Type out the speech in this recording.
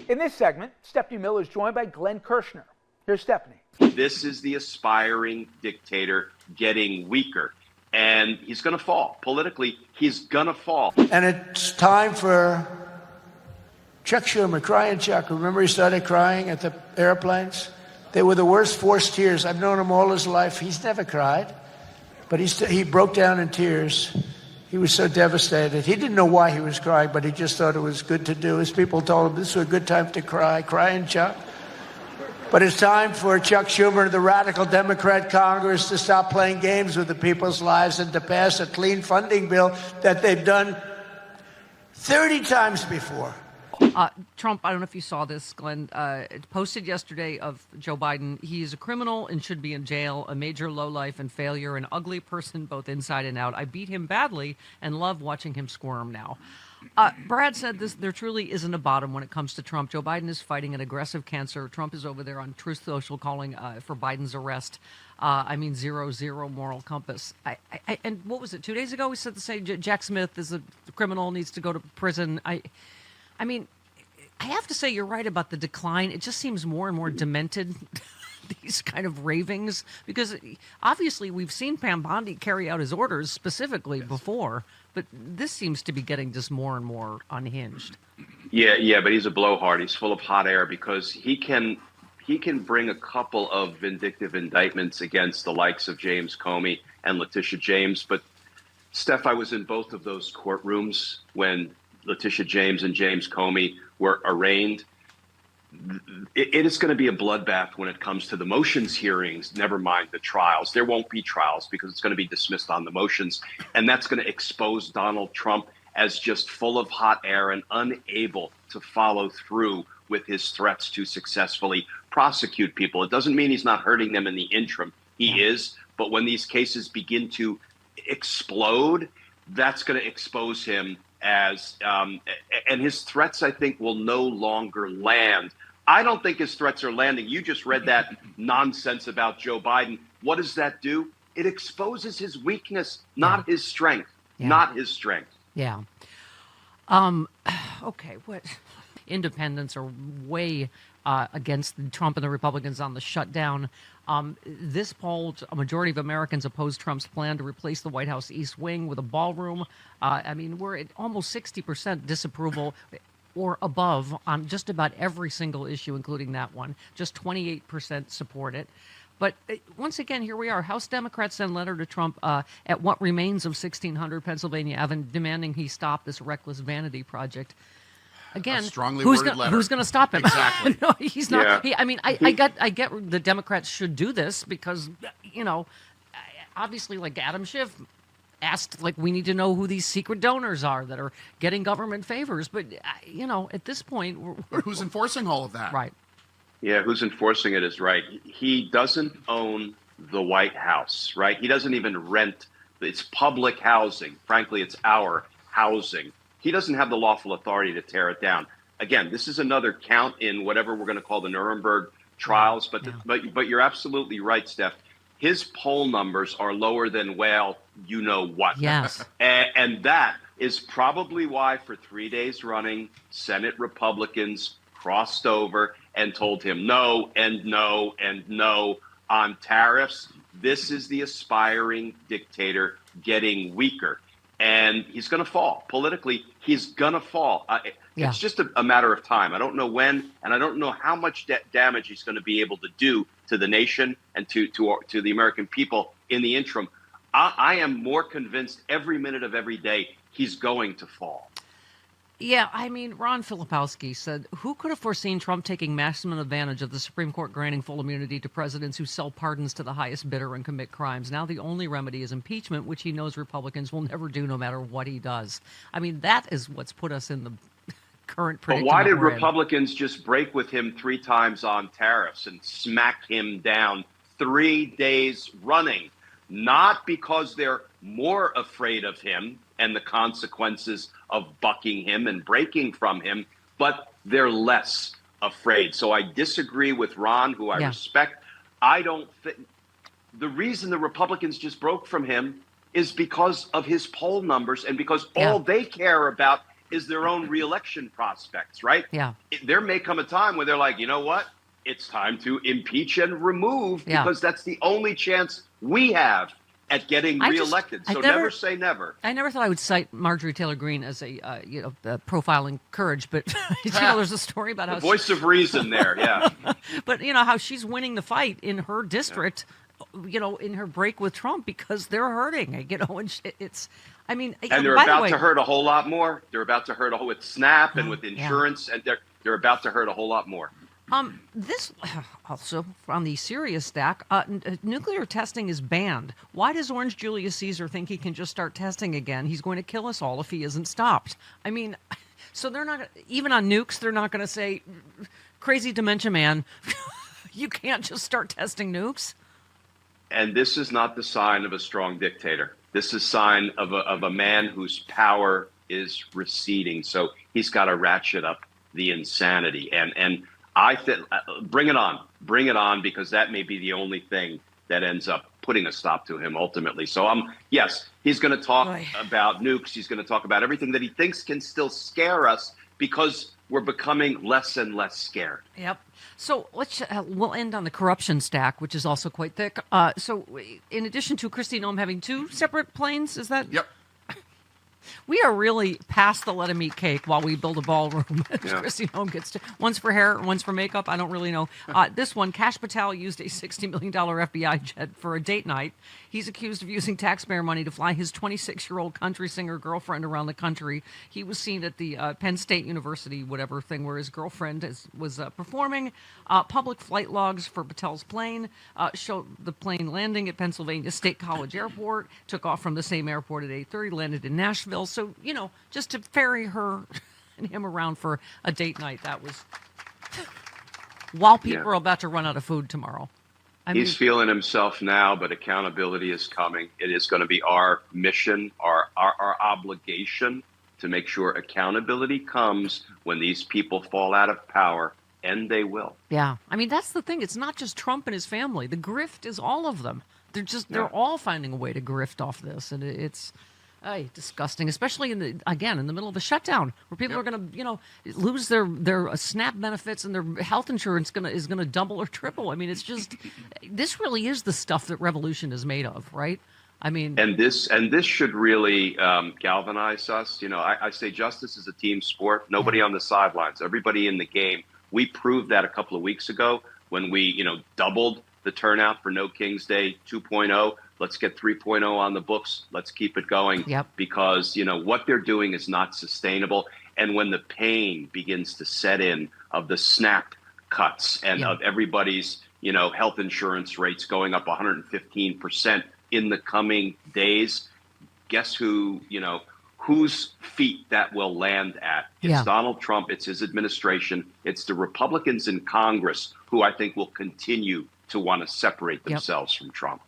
In this segment, Stephanie Miller is joined by Glenn Kirschner. Here's Stephanie. This is the aspiring dictator getting weaker, and he's going to fall. Politically, he's going to fall. And it's time for Chuck Schumer, crying Chuck. Remember he started crying at the airplanes? They were the worst forced tears. I've known him all his life. He's never cried, but he broke down in tears. He was so devastated. He didn't know why he was crying, but he just thought it was good to do. His people told him this was a good time to cry, crying Chuck. But it's time for Chuck Schumer and the radical Democrat Congress to stop playing games with the people's lives and to pass a clean funding bill that they've done 30 times before. Trump, I don't know if you saw this, Glenn, posted yesterday of Joe Biden. He is a criminal and should be in jail, a major lowlife and failure, an ugly person both inside and out. I beat him badly and love watching him squirm now. Brad said this: there truly isn't a bottom when it comes to Trump. Joe Biden is fighting an aggressive cancer. Trump is over there on Truth Social calling for Biden's arrest. 0 moral compass. And what was it, 2 days ago? We said the same. Jack Smith is a criminal, needs to go to prison. I mean, I have to say you're right about the decline. It just seems more and more demented, these kind of ravings, because obviously we've seen Pam Bondi carry out his orders specifically before, but this seems to be getting just more and more unhinged. Yeah, but he's a blowhard. He's full of hot air because he can bring a couple of vindictive indictments against the likes of James Comey and Letitia James. But, Steph, I was in both of those courtrooms when Letitia James and James Comey were arraigned. It is going to be a bloodbath when it comes to the motions hearings, never mind the trials. There won't be trials because it's going to be dismissed on the motions. And that's going to expose Donald Trump as just full of hot air and unable to follow through with his threats to successfully prosecute people. It doesn't mean he's not hurting them in the interim. He is. But when these cases begin to explode, that's going to expose him as and his threats, I think, will no longer land. I don't think his threats are landing. You just read that nonsense about Joe Biden. What does that do? It exposes his weakness, not his strength. Not his strength. Yeah. Okay. What? Independents are way against Trump and the Republicans on the shutdown. This poll, a majority of Americans oppose Trump's plan to replace the White House East Wing with a ballroom. We're at almost 60% disapproval or above on just about every single issue, including that one. Just 28% support it. But once again, here we are. House Democrats send letter to Trump at what remains of 1600 Pennsylvania Avenue, demanding he stop this reckless vanity project. Again, who's going to stop him? Exactly. No, he's not. Yeah. I get the Democrats should do this because, obviously, like Adam Schiff asked, we need to know who these secret donors are that are getting government favors. But, at this point, but who's enforcing all of that? Right. Yeah, who's enforcing it is right. He doesn't own the White House, right? He doesn't even rent. It's public housing. Frankly, it's our housing. He doesn't have the lawful authority to tear it down. Again, this is another count in whatever we're going to call the Nuremberg trials. But you're absolutely right, Steph. His poll numbers are lower than you know what. Yes. And that is probably why for 3 days running, Senate Republicans crossed over and told him no and no and no on tariffs. This is the aspiring dictator getting weaker. And he's going to fall. Politically, he's going to fall. It's just a matter of time. I don't know when, and I don't know how much damage he's going to be able to do to the nation and to the American people in the interim. I am more convinced every minute of every day he's going to fall. Yeah, Ron Filipowski said, who could have foreseen Trump taking maximum advantage of the Supreme Court granting full immunity to presidents who sell pardons to the highest bidder and commit crimes? Now the only remedy is impeachment, which he knows Republicans will never do no matter what he does. That is what's put us in the current predicament. But why did Republicans just break with him 3 times on tariffs and smack him down 3 days running? Not because they're more afraid of him and the consequences of bucking him and breaking from him, but they're less afraid. So I disagree with Ron, who I respect. I don't think the reason the Republicans just broke from him is because of his poll numbers and because all they care about is their own reelection prospects, right? Yeah. There may come a time where they're like, you know what? It's time to impeach and remove because that's the only chance we have at getting reelected. So never say never. I never thought I would cite Marjorie Taylor Greene as a profiling courage, but there's a story about how the voice of reason there, yeah. But how she's winning the fight in her district, in her break with Trump because they're hurting, and it's. I mean, and they're about to hurt a whole lot more. They're about to hurt with SNAP and with insurance, and they're about to hurt a whole lot more. This also on the serious stack, nuclear testing is banned. Why does Orange Julius Caesar think he can just start testing again? He's going to kill us all if he isn't stopped. I mean, so they're not, even on nukes, they're not going to say, crazy dementia man, you can't just start testing nukes. And this is not the sign of a strong dictator. This is sign of a man whose power is receding. So he's got to ratchet up the insanity. And I think bring it on, because that may be the only thing that ends up putting a stop to him ultimately. So yes, he's going to talk about nukes. He's going to talk about everything that he thinks can still scare us because we're becoming less and less scared. Yep. So we'll end on the corruption stack, which is also quite thick. So in addition to Kristi Noem having 2 separate planes, is that? Yep. We are really past the let 'em eat cake while we build a ballroom. Kristi Noem gets one's for hair, one's for makeup. I don't really know. This one, Kash Patel used a $60 million FBI jet for a date night. He's accused of using taxpayer money to fly his 26-year-old country singer girlfriend around the country. He was seen at the Penn State University, whatever thing, where his girlfriend was performing. Public flight logs for Patel's plane showed the plane landing at Pennsylvania State College Airport, took off from the same airport at 8:30, landed in Nashville. So, just to ferry her and him around for a date night, that was while people are about to run out of food tomorrow. He's feeling himself now, but accountability is coming. It is going to be our mission, our obligation to make sure accountability comes when these people fall out of power, and they will. Yeah. I mean, that's the thing. It's not just Trump and his family. The grift is all of them. They're all finding a way to grift off this, and it's disgusting, especially in the middle of a shutdown where people are going to, lose their SNAP benefits and their health insurance is going to double or triple. I mean, it's just, this really is the stuff that revolution is made of, right? I mean, and this should really galvanize us. I say justice is a team sport. Nobody on the sidelines, everybody in the game. We proved that a couple of weeks ago when we, doubled the turnout for No King's Day 2.0. Let's get 3.0 on the books. Let's keep it going because, what they're doing is not sustainable. And when the pain begins to set in of the SNAP cuts and of everybody's, health insurance rates going up 115% in the coming days, guess who, whose feet that will land at? It's Donald Trump. It's his administration. It's the Republicans in Congress who I think will continue to want to separate themselves from Trump.